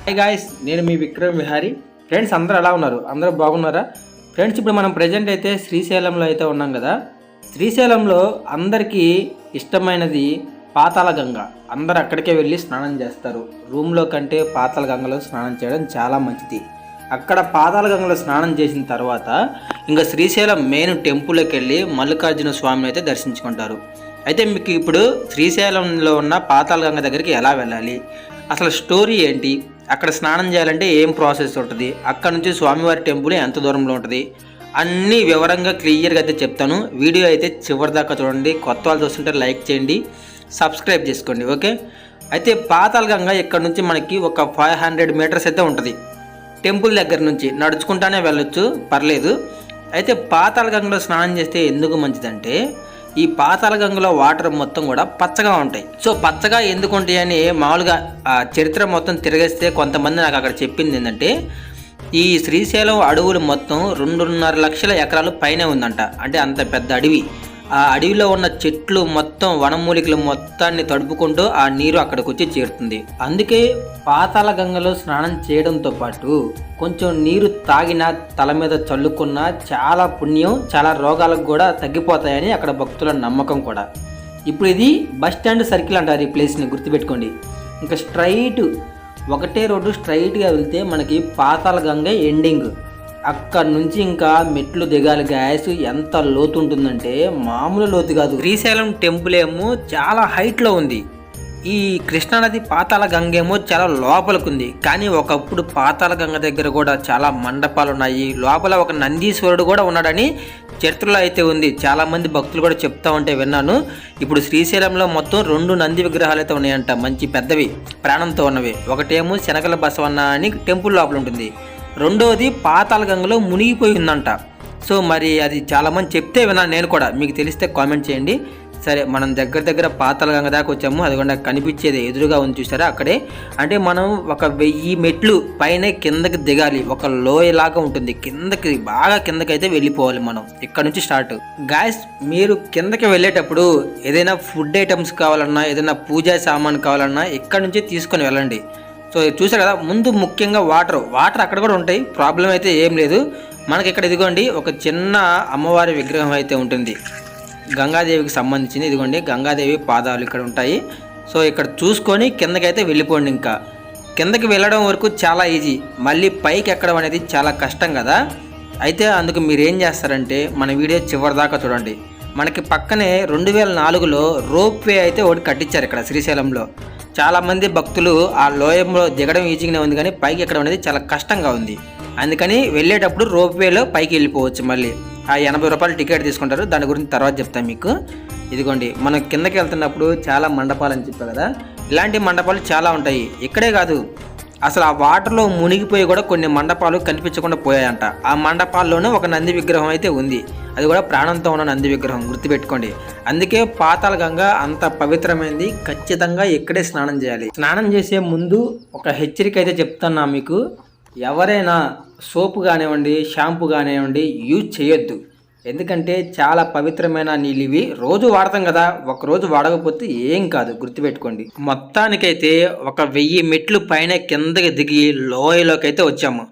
Hi guys, నేను మీ Vikram Vihari. Friends అందరూ ఎలా ఉన్నారు? అందరూ బాగున్నారా? ఫ్రెండ్స్ ఇప్పుడు మనం ప్రజెంట్ అయితే శ్రీశైలంలో అయితే ఉన్నాం కదా. శ్రీశైలంలో అందరికీ ఇష్టమైనది పాతాళ గంగ. అందరు అక్కడికే వెళ్ళి స్నానం చేస్తారు. రూమ్లో కంటే పాతాళ గంగలో స్నానం చేయడం చాలా మంచిది. అక్కడ పాతాళ గంగలో స్నానం చేసిన తర్వాత ఇంకా శ్రీశైలం మెయిన్ టెంపుల్కి వెళ్ళి మల్లికార్జున స్వామిని అయితే దర్శించుకుంటారు. అయితే మీకు ఇప్పుడు శ్రీశైలంలో ఉన్న పాతాళ గంగ దగ్గరికి ఎలా వెళ్ళాలి, అసలు స్టోరీ ఏంటి, అక్కడ స్నానం చేయాలంటే ఏం ప్రాసెస్ ఉంటుంది, అక్కడ నుంచి స్వామివారి టెంపుల్ ఎంత దూరంలో ఉంటుంది, అన్నీ వివరంగా క్లియర్గా అయితే చెప్తాను. వీడియో అయితే చివరి దాకా చూడండి. కొత్త వాళ్ళు చూస్తుంటే లైక్ చేయండి, సబ్స్క్రైబ్ చేసుకోండి. ఓకే. అయితే పాతాళ గంగ ఇక్కడ నుంచి మనకి ఒక 500 మీటర్స్ అయితే ఉంటుంది. టెంపుల్ దగ్గర నుంచి నడుచుకుంటానే వెళ్ళొచ్చు, పర్లేదు. అయితే పాతాళ గంగలో స్నానం చేస్తే ఎందుకు మంచిదంటే, ఈ పాతాళ గంగలో వాటర్ మొత్తం కూడా పచ్చగా ఉంటాయి. సో పచ్చగా ఎందుకు ఉంటాయి అని మామూలుగా చరిత్ర మొత్తం తిరగేస్తే కొంతమంది నాకు అక్కడ చెప్పింది ఏంటంటే, ఈ శ్రీశైలం అడవులు మొత్తం 2.5 లక్షల ఎకరాలు పైనే ఉందంట. అంటే అంత పెద్ద అడవి. ఆ అడవిలో ఉన్న చెట్లు మొత్తం వనమూలికలు మొత్తాన్ని తడుపుకుంటూ ఆ నీరు అక్కడికి వచ్చి చేరుతుంది. అందుకే పాతాళ గంగలో స్నానం చేయడంతో పాటు కొంచెం నీరు తాగినా తల మీద చల్లుకున్నా చాలా పుణ్యం, చాలా రోగాలకు కూడా తగ్గిపోతాయని అక్కడ భక్తుల నమ్మకం కూడా. ఇప్పుడు ఇది బస్ స్టాండ్ సర్కిల్ అంటారు ఈ ప్లేస్ని, గుర్తుపెట్టుకోండి. ఇంకా స్ట్రైట్ ఒకటే రోడ్డు స్ట్రైట్గా వెళ్తే మనకి పాతాళ గంగ ఎండింగ్. అక్కడ నుంచి ఇంకా మెట్లు దిగాలి గ్యాస్. ఎంత లోతు ఉంటుందంటే మామూలు లోతు కాదు. శ్రీశైలం టెంపుల్ ఏమో చాలా హైట్లో ఉంది. ఈ కృష్ణానది పాతాళ గంగ ఏమో చాలా లోపలికి ఉంది. కానీ ఒకప్పుడు పాతాళ గంగ దగ్గర కూడా చాలా మండపాలు ఉన్నాయి. లోపల ఒక నందీశ్వరుడు కూడా ఉన్నాడని చరిత్రలో అయితే ఉంది. చాలామంది భక్తులు కూడా చెప్తా ఉంటే విన్నాను. ఇప్పుడు శ్రీశైలంలో మొత్తం 2 నంది విగ్రహాలు అయితే ఉన్నాయంట, మంచి పెద్దవి, ప్రాణంతో ఉన్నవి. ఒకటేమో శనగల బసవన్న అని టెంపుల్ లోపల ఉంటుంది, రెండోది పాతాళ గంగలో మునిగిపోయి ఉందంట. సో మరి అది చాలామంది చెప్తే విన్నాను నేను కూడా. మీకు తెలిస్తే కామెంట్ చేయండి. సరే, మనం దగ్గర పాతాళ గంగ దాకా వచ్చాము. అదిగోండి కనిపించేది ఎదురుగా ఉంది, చూసారా? అక్కడే. అంటే మనం ఒక 1000 మెట్లు పైన కిందకి దిగాలి. ఒక లోయలాగా ఉంటుంది, కిందకి బాగా కిందకైతే వెళ్ళిపోవాలి మనం. ఇక్కడ నుంచి స్టార్ట్. గాయస్, మీరు కిందకి వెళ్ళేటప్పుడు ఏదైనా ఫుడ్ ఐటమ్స్ కావాలన్నా, ఏదైనా పూజా సామాన్ కావాలన్నా ఇక్కడ నుంచి తీసుకొని వెళ్ళండి. సో చూసారు కదా, ముందు ముఖ్యంగా వాటర్ అక్కడ కూడా ఉంటాయి, ప్రాబ్లం అయితే ఏం లేదు. మనకి ఇక్కడ ఇదిగోండి ఒక చిన్న అమ్మవారి విగ్రహం అయితే ఉంటుంది, గంగాదేవికి సంబంధించింది. ఇదిగోండి గంగాదేవి పాదాలు ఇక్కడ ఉంటాయి. సో ఇక్కడ చూసుకొని కిందకైతే వెళ్ళిపోండి. ఇంకా కిందకి వెళ్ళడం వరకు చాలా ఈజీ, మళ్ళీ పైకి ఎక్కడం అనేది చాలా కష్టం కదా. అయితే అందుకు మీరు ఏం చేస్తారంటే మన వీడియో చివరి దాకా చూడండి. మనకి పక్కనే 2004లో రోప్ వే అయితే ఒకటి కట్టించారు ఇక్కడ శ్రీశైలంలో. చాలామంది భక్తులు ఆ లోయంలో దిగడం ఈజీగానే ఉంది, కానీ పైకి ఎక్కడం అనేది చాలా కష్టంగా ఉంది. అందుకని వెళ్ళేటప్పుడు రోప్ వేలో పైకి వెళ్ళిపోవచ్చు. మళ్ళీ ఆ 80 రూపాయలు టికెట్ తీసుకుంటారు, దాని గురించి తర్వాత చెప్తాను మీకు. ఇదిగోండి మనం కిందకి వెళ్తున్నప్పుడు చాలా మండపాలు అని చెప్పారు కదా, ఇలాంటి మండపాలు చాలా ఉంటాయి. ఇక్కడే కాదు, అసలు ఆ వాటర్లో మునిగిపోయి కూడా కొన్ని మండపాలు కనిపించకుండా పోయాయంట. ఆ మండపాల్లోనే ఒక నంది విగ్రహం అయితే ఉంది, అది కూడా ప్రాణంతో ఉన్న నంది విగ్రహం, గుర్తుపెట్టుకోండి. అందుకే పాతాళ గంగ అంత పవిత్రమైనది. ఖచ్చితంగా ఇక్కడే స్నానం చేయాలి. స్నానం చేసే ముందు ఒక హెచ్చరిక అయితే చెప్తున్నా మీకు. ఎవరైనా సోపు కానివ్వండి, షాంపూ కానివ్వండి యూజ్ చేయొద్దు. ఎందుకంటే చాలా పవిత్రమైన నీళ్ళు ఇవి. రోజు వాడతాం కదా, ఒకరోజు వాడకపోతే ఏం కాదు, గుర్తుపెట్టుకోండి. మొత్తానికైతే ఒక 1000 మెట్లు పైన కిందకి దిగి లోయలోకి అయితే వచ్చాము.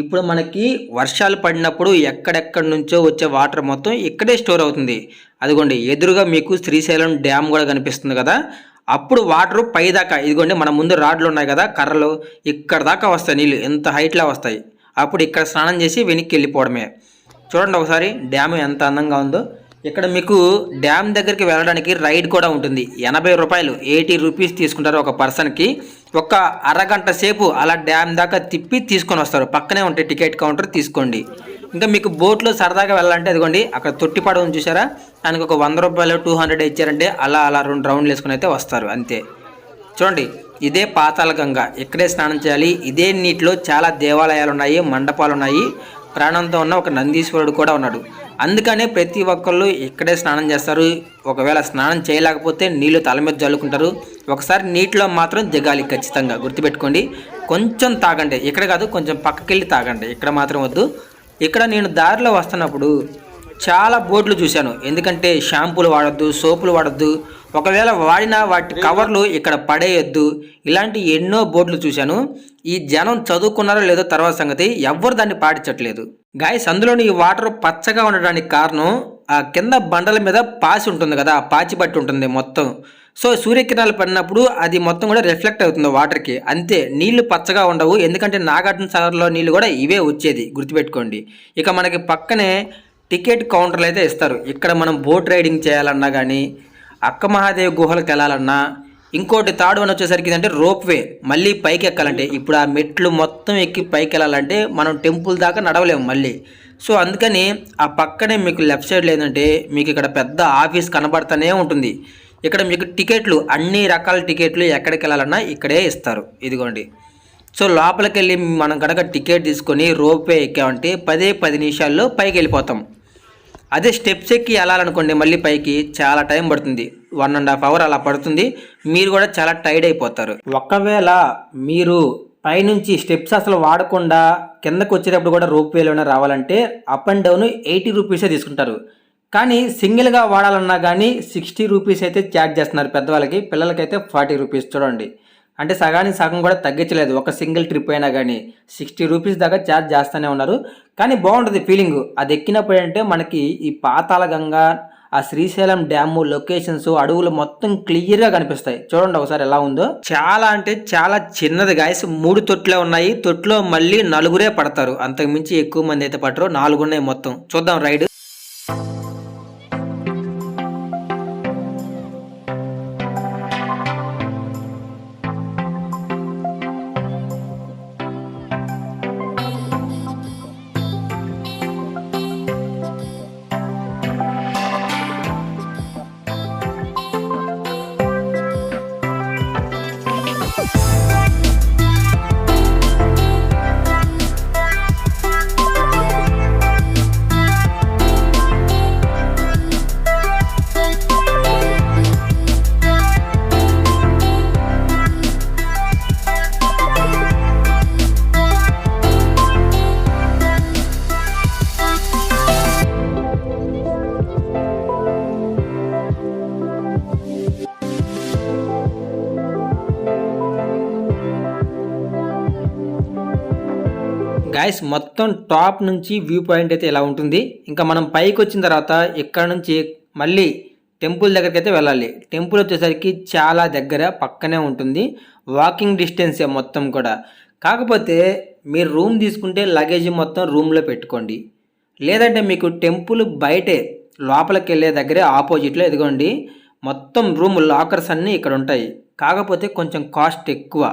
ఇప్పుడు మనకి వర్షాలు పడినప్పుడు ఎక్కడెక్కడి నుంచో వచ్చే వాటర్ మొత్తం ఇక్కడే స్టోర్ అవుతుంది. అదిగోండి ఎదురుగా మీకు శ్రీశైలం డ్యామ్ కూడా కనిపిస్తుంది కదా. అప్పుడు వాటర్ పై దాకా, ఇదిగోండి మన ముందు రాడ్లు ఉన్నాయి కదా, కర్రలు, ఇక్కడ దాకా వస్తాయి నీళ్ళు, ఎంత హైట్లో వస్తాయి. అప్పుడు ఇక్కడ స్నానం చేసి వెనక్కి వెళ్ళిపోవడమే. చూడండి ఒకసారి డ్యామ్ ఎంత అందంగా ఉందో. ఇక్కడ మీకు డ్యామ్ దగ్గరికి వెళ్ళడానికి రైడ్ కూడా ఉంటుంది. 80 రూపాయలు, 80 రూపీస్ తీసుకుంటారు ఒక పర్సన్కి. ఒక అరగంట సేపు అలా డ్యామ్ దాకా తిప్పి తీసుకొని వస్తారు. పక్కనే ఉంటాయి టికెట్ కౌంటర్, తీసుకోండి. ఇంకా మీకు బోట్లో సరదాగా వెళ్ళాలంటే అదిగోండి అక్కడ తొట్టిపాడు ఉంది చూసారా, దానికి ఒక 100 రూపాయలు 200 ఇచ్చారంటే అలా 2 రౌండ్లు వేసుకుని అయితే వస్తారు, అంతే. చూడండి ఇదే పాతాళ గంగ, ఇక్కడే స్నానం చేయాలి. ఇదే నీటిలో చాలా దేవాలయాలు ఉన్నాయి, మండపాలు ఉన్నాయి, ప్రాణంతో ఉన్న ఒక నందీశ్వరుడు కూడా ఉన్నాడు. అందుకనే ప్రతి ఒక్కళ్ళు ఇక్కడే స్నానం చేస్తారు. ఒకవేళ స్నానం చేయలేకపోతే నీళ్లు తల మీద జల్లుకుంటారు. ఒకసారి నీటిలో మాత్రం దిగాలి ఖచ్చితంగా, గుర్తుపెట్టుకోండి. కొంచెం తాగండి, ఇక్కడ కాదు కొంచెం పక్కకెళ్ళి తాగండి, ఇక్కడ మాత్రం వద్దు. ఇక్కడ నేను దారిలో వస్తున్నప్పుడు చాలా బోర్డులు చూశాను, ఎందుకంటే షాంపూలు వాడొద్దు, సోపులు వాడొద్దు, ఒకవేళ వాడినా వాటి కవర్లు ఇక్కడ పడేయొద్దు, ఇలాంటి ఎన్నో బోర్డులు చూశాను. ఈ జనం చదువుకున్నారో లేదో తర్వాత సంగతి, ఎవ్వరు దాన్ని పాటించట్లేదు. గాయస్, అందులోని ఈ వాటర్ పచ్చగా ఉండడానికి కారణం ఆ కింద బండల మీద పాసి ఉంటుంది కదా, ఆ పాచి బట్టి ఉంటుంది మొత్తం. సో సూర్యకిరణాలు పడినప్పుడు అది మొత్తం కూడా రిఫ్లెక్ట్ అవుతుంది వాటర్కి, అంతే. నీళ్లు పచ్చగా ఉండవు, ఎందుకంటే నాగార్జున సాగర్లో నీళ్ళు కూడా ఇవే వచ్చేది, గుర్తుపెట్టుకోండి. ఇక మనకి పక్కనే టికెట్ కౌంటర్లు అయితే ఇస్తారు. ఇక్కడ మనం బోట్ రైడింగ్ చేయాలన్నా కానీ, అక్క మహాదేవి గుహలకు వెళ్ళాలన్నా, ఇంకోటి తాడు అని వచ్చేసరికి ఏంటంటే రోప్ వే, మళ్ళీ పైకి ఎక్కాలంటే ఇప్పుడు ఆ మెట్లు మొత్తం ఎక్కి పైకి వెళ్ళాలంటే మనం టెంపుల్ దాకా నడవలేము మళ్ళీ. సో అందుకని ఆ పక్కనే మీకు లెఫ్ట్ సైడ్ లేదంటే మీకు ఇక్కడ పెద్ద ఆఫీస్ కనబడుతూనే ఉంటుంది. ఇక్కడ మీకు టికెట్లు, అన్ని రకాల టికెట్లు ఎక్కడికి వెళ్ళాలన్నా ఇక్కడే ఇస్తారు, ఇదిగోండి. సో లోపలికి వెళ్ళి మనం కనుక టికెట్ తీసుకొని రోప్ వే ఎక్కామంటే 10 నిమిషాల్లో పైకి వెళ్ళిపోతాం. అదే స్టెప్స్ ఎక్కి వెళ్ళాలనుకోండి మళ్ళీ పైకి చాలా టైం పడుతుంది, 1.5 hours అలా పడుతుంది. మీరు కూడా చాలా టైర్డ్ అయిపోతారు. ఒకవేళ మీరు పైనుంచి స్టెప్స్ అసలు వాడకుండా కిందకు వచ్చేటప్పుడు కూడా రోప్ వేలోనే రావాలంటే అప్ అండ్ డౌన్ 80 రూపీసే తీసుకుంటారు. కానీ సింగిల్గా వాడాలన్నా కానీ 60 రూపీస్ అయితే ఛార్జ్ చేస్తున్నారు పెద్దవాళ్ళకి, పిల్లలకైతే 40 రూపీస్. చూడండి, అంటే సగానికి సగం కూడా తగ్గించలేదు. ఒక సింగిల్ ట్రిప్ అయినా కానీ 60 రూపీస్ దాకా ఛార్జ్ చేస్తూనే ఉన్నారు. కానీ బాగుంటుంది ఫీలింగ్. అది ఎక్కినప్పుడు అంటే మనకి ఈ పాతాళ గంగా, ఆ శ్రీశైలం డ్యాము లొకేషన్స్, అడవులు మొత్తం క్లియర్గా కనిపిస్తాయి. చూడండి ఒకసారి ఎలా ఉందో. చాలా అంటే చాలా చిన్నది గాయస్, 3 తొట్లే ఉన్నాయి. తొట్లో మళ్ళీ 4 పడతారు, అంతకుమించి ఎక్కువ మంది అయితే పట్టరు. 4 ఉన్నాయి మొత్తం. చూద్దాం రైడ్. గాయస్, మొత్తం టాప్ నుంచి వ్యూ పాయింట్ అయితే ఇలా ఉంటుంది. ఇంకా మనం పైకి వచ్చిన తర్వాత ఇక్కడ నుంచి మళ్ళీ టెంపుల్ దగ్గరికి అయితే వెళ్ళాలి. టెంపుల్ వచ్చేసరికి చాలా దగ్గర, పక్కనే ఉంటుంది, వాకింగ్ డిస్టెన్సే మొత్తం కూడా. కాకపోతే మీరు రూమ్ తీసుకుంటే లగేజ్ మొత్తం రూమ్లో పెట్టుకోండి, లేదంటే మీకు టెంపుల్ బయటే లోపలికి వెళ్ళే దగ్గరే ఆపోజిట్లో ఎదుగోండి మొత్తం రూమ్ లాకర్స్ అన్నీ ఇక్కడ ఉంటాయి. కాకపోతే కొంచెం కాస్ట్ ఎక్కువ.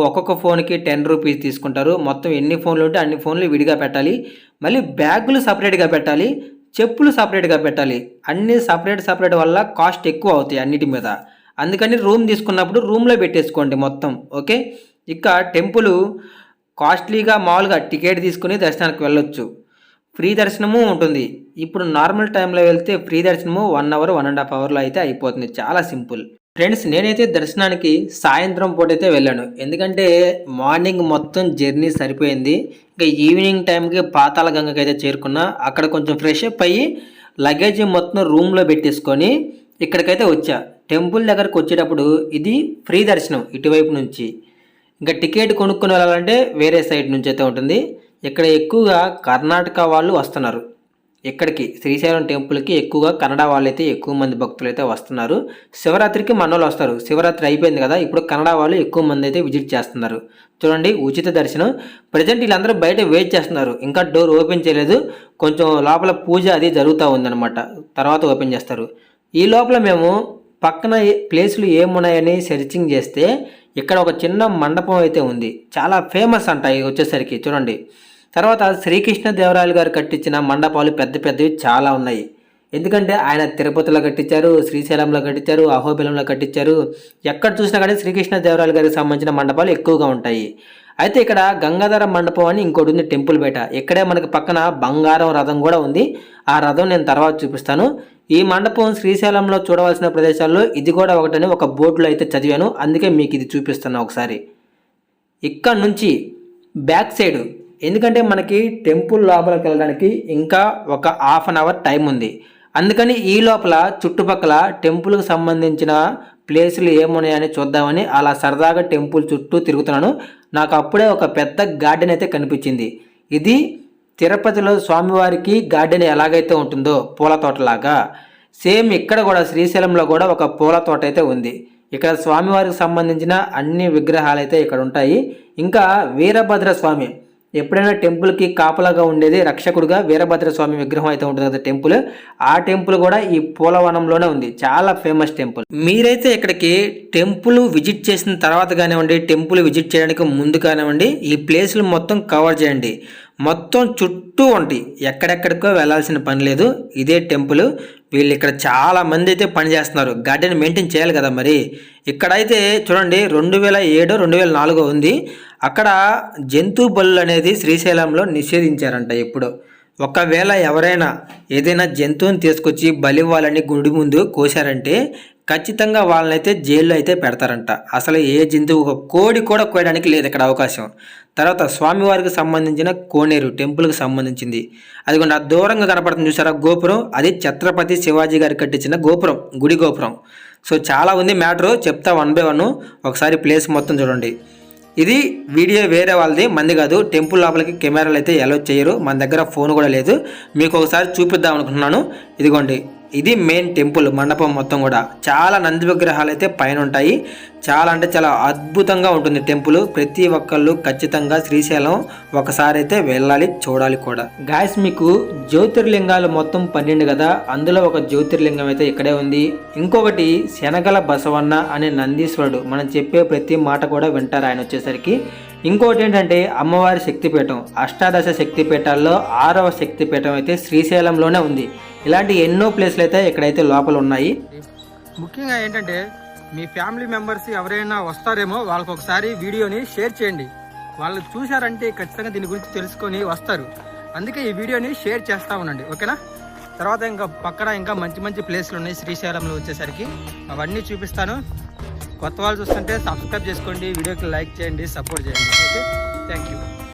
ఒక్కొక్క ఫోన్కి 10 రూపీస్ తీసుకుంటారు. మొత్తం ఎన్ని ఫోన్లు ఉంటే అన్ని ఫోన్లు విడిగా పెట్టాలి. మళ్ళీ బ్యాగులు సపరేట్గా పెట్టాలి, చెప్పులు సపరేట్గా పెట్టాలి. అన్నీ సపరేట్ వల్ల కాస్ట్ ఎక్కువ అవుతాయి అన్నిటి మీద. అందుకని రూమ్ తీసుకున్నప్పుడు రూమ్లో పెట్టేసుకోండి మొత్తం, ఓకే. ఇక టెంపుల్ కాస్ట్లీగా మామూలుగా టికెట్ తీసుకుని దర్శనానికి వెళ్ళొచ్చు. ఫ్రీ దర్శనము ఉంటుంది. ఇప్పుడు నార్మల్ టైంలో వెళ్తే ఫ్రీ దర్శనము 1 hour 1.5 hours అయితే అయిపోతుంది. చాలా సింపుల్. ఫ్రెండ్స్, నేనైతే దర్శనానికి సాయంత్రం పూట అయితే వెళ్ళాను, ఎందుకంటే మార్నింగ్ మొత్తం జర్నీ సరిపోయింది. ఇంకా ఈవినింగ్ టైంకి పాతాళ గంగకి అయితే చేరుకున్నా. అక్కడ కొంచెం ఫ్రెష్ అప్ అయ్యి లగేజ్ మొత్తం రూమ్లో పెట్టేసుకొని ఇక్కడికైతే వచ్చా. టెంపుల్ దగ్గరకు వచ్చేటప్పుడు ఇది ఫ్రీ దర్శనం ఇటువైపు నుంచి. ఇంకా టికెట్ కొనుక్కొని వెళ్ళాలంటే వేరే సైడ్ నుంచి అయితే ఉంటుంది. ఇక్కడ ఎక్కువగా కర్ణాటక వాళ్ళు వస్తున్నారు. ఇక్కడికి శ్రీశైలం టెంపుల్కి ఎక్కువగా కన్నడ వాళ్ళైతే ఎక్కువ మంది భక్తులు అయితే వస్తున్నారు. శివరాత్రికి మనోళ్ళు వస్తారు. శివరాత్రి అయిపోయింది కదా, ఇప్పుడు కన్నడ వాళ్ళు ఎక్కువ మంది అయితే విజిట్ చేస్తున్నారు. చూడండి, ఉచిత దర్శనం. ప్రజెంట్ వీళ్ళందరూ బయట వెయిట్ చేస్తున్నారు, ఇంకా డోర్ ఓపెన్ చేయలేదు. కొంచెం లోపల పూజ అది జరుగుతూ ఉందన్నమాట, తర్వాత ఓపెన్ చేస్తారు. ఈ లోపల మేము పక్కన ప్లేసులు ఏమున్నాయని సెర్చింగ్ చేస్తే ఇక్కడ ఒక చిన్న మండపం అయితే ఉంది, చాలా ఫేమస్ అంట ఇది వచ్చేసరికి. చూడండి, తర్వాత శ్రీకృష్ణదేవరాయలు గారు కట్టించిన మండపాలు పెద్దవి చాలా ఉన్నాయి. ఎందుకంటే ఆయన తిరుపతిలో కట్టించారు, శ్రీశైలంలో కట్టించారు, అహోబిలంలో కట్టించారు. ఎక్కడ చూసినా కానీ శ్రీకృష్ణదేవరాయలు గారికి సంబంధించిన మండపాలు ఎక్కువగా ఉంటాయి. అయితే ఇక్కడ గంగాధర మండపం అని ఇంకోటి ఉంది టెంపుల్ బయట. ఇక్కడే మనకి పక్కన బంగారం రథం కూడా ఉంది. ఆ రథం నేను తర్వాత చూపిస్తాను. ఈ మండపం శ్రీశైలంలో చూడవలసిన ప్రదేశాల్లో ఇది కూడా ఒకటని ఒక బోర్డులో అయితే చదివాను, అందుకే మీకు ఇది చూపిస్తాను ఒకసారి. ఇక్కడ నుంచి బ్యాక్ సైడ్ ఎందుకంటే మనకి టెంపుల్ లోపలికి వెళ్ళడానికి ఇంకా ఒక హాఫ్ అన్ అవర్ టైం ఉంది. అందుకని ఈ లోపల చుట్టుపక్కల టెంపుల్కి సంబంధించిన ప్లేసులు ఏమున్నాయని చూద్దామని అలా సరదాగా టెంపుల్ చుట్టూ తిరుగుతున్నాను. నాకు అప్పుడే ఒక పెద్ద గార్డెన్ అయితే కనిపించింది. ఇది తిరుపతిలో స్వామివారికి గార్డెన్ ఎలాగైతే ఉంటుందో పూల తోటలాగా సేమ్ ఇక్కడ కూడా శ్రీశైలంలో కూడా ఒక పూల తోట అయితే ఉంది. ఇక్కడ స్వామివారికి సంబంధించిన అన్ని విగ్రహాలు అయితే ఇక్కడ ఉంటాయి. ఇంకా వీరభద్ర స్వామి ఎప్పుడైనా టెంపుల్కి కాపలాగా ఉండేది రక్షకుడుగా వీరభద్ర స్వామి విగ్రహం అయితే ఉంటుంది కదా టెంపుల్. ఆ టెంపుల్ కూడా ఈ పూలవనంలోనే ఉంది. చాలా ఫేమస్ టెంపుల్. మీరైతే ఇక్కడికి టెంపుల్ విజిట్ చేసిన తర్వాత కానివ్వండి, టెంపుల్ విజిట్ చేయడానికి ముందు కానివ్వండి, ఈ ప్లేస్లు మొత్తం కవర్ చేయండి. మొత్తం చుట్టూ ఉంటాయి, ఎక్కడెక్కడికో వెళ్ళాల్సిన పని లేదు. ఇదే టెంపుల్. వీళ్ళు ఇక్కడ చాలా మంది అయితే పని చేస్తున్నారు, గార్డెన్ మెయింటైన్ చేయాలి కదా. మరి ఇక్కడైతే చూడండి 2007, 2004 ఉంది. అక్కడ జంతు బలులు అనేది శ్రీశైలంలో నిషేధించారంట. ఇప్పుడు ఒకవేళ ఎవరైనా ఏదైనా జంతువుని తీసుకొచ్చి బలి ఇవ్వాలని గుడి ముందు కోసారంటే ఖచ్చితంగా వాళ్ళనైతే జైల్లో అయితే పెడతారంట. అసలు ఏ జంతువు, ఒక కోడి కూడా కోయడానికి లేదు ఇక్కడ అవకాశం. తర్వాత స్వామివారికి సంబంధించిన కోనేరు టెంపుల్కి సంబంధించింది. అది కూడా దూరంగా కనపడుతుంది చూసారా గోపురం, అది ఛత్రపతి శివాజీ గారు కట్టించిన గోపురం, గుడి గోపురం. సో చాలా ఉంది మ్యాటరు, చెప్తా 1 by 1. ఒకసారి ప్లేస్ మొత్తం చూడండి. ఇది వీడియో వేరే వాళ్ళది, మంది కాదు. టెంపుల్ లోపలికి కెమెరాలు అయితే అలౌ చేయరు, మన దగ్గర ఫోన్ కూడా లేదు. మీకు ఒకసారి చూపిద్దాం అనుకుంటున్నాను. ఇదిగోండి, ఇది మెయిన్ టెంపుల్ మండపం మొత్తం కూడా. చాలా నంది విగ్రహాలు అయితే పైన ఉంటాయి. చాలా అంటే చాలా అద్భుతంగా ఉంటుంది టెంపుల్. ప్రతి ఒక్కళ్ళు ఖచ్చితంగా శ్రీశైలం ఒకసారి అయితే వెళ్ళాలి, చూడాలి కూడా. గాయస్, మీకు జ్యోతిర్లింగాలు మొత్తం 12 కదా, అందులో ఒక జ్యోతిర్లింగం అయితే ఇక్కడే ఉంది. ఇంకొకటి శనగల బసవన్న అనే నందీశ్వరుడు, మనం చెప్పే ప్రతి మాట కూడా వింటారు ఆయన వచ్చేసరికి. ఇంకోటి ఏంటంటే అమ్మవారి శక్తిపీఠం, అష్టాదశ శక్తిపీఠాల్లో 6వ శక్తిపీఠం అయితే శ్రీశైలంలోనే ఉంది. ఇలాంటి ఎన్నో ప్లేస్లు అయితే ఇక్కడైతే లోపల ఉన్నాయి. ముఖ్యంగా ఏంటంటే మీ ఫ్యామిలీ మెంబర్స్ ఎవరైనా వస్తారేమో వాళ్ళకి ఒకసారి వీడియోని షేర్ చేయండి. వాళ్ళు చూశారంటే ఖచ్చితంగా దీని గురించి తెలుసుకొని వస్తారు. అందుకే ఈ వీడియోని షేర్ చేస్తూ ఉండండి, ఓకేనా. తర్వాత ఇంకా పక్కన ఇంకా మంచి మంచి ప్లేస్లు ఉన్నాయి శ్రీశైలంలో వచ్చేసరికి, అవన్నీ చూపిస్తాను. కొత్త వాళ్ళు చూస్తుంటే సబ్స్క్రైబ్ చేసుకోండి, వీడియోకి లైక్ చేయండి, సపోర్ట్ చేయండి. Okay, thank you.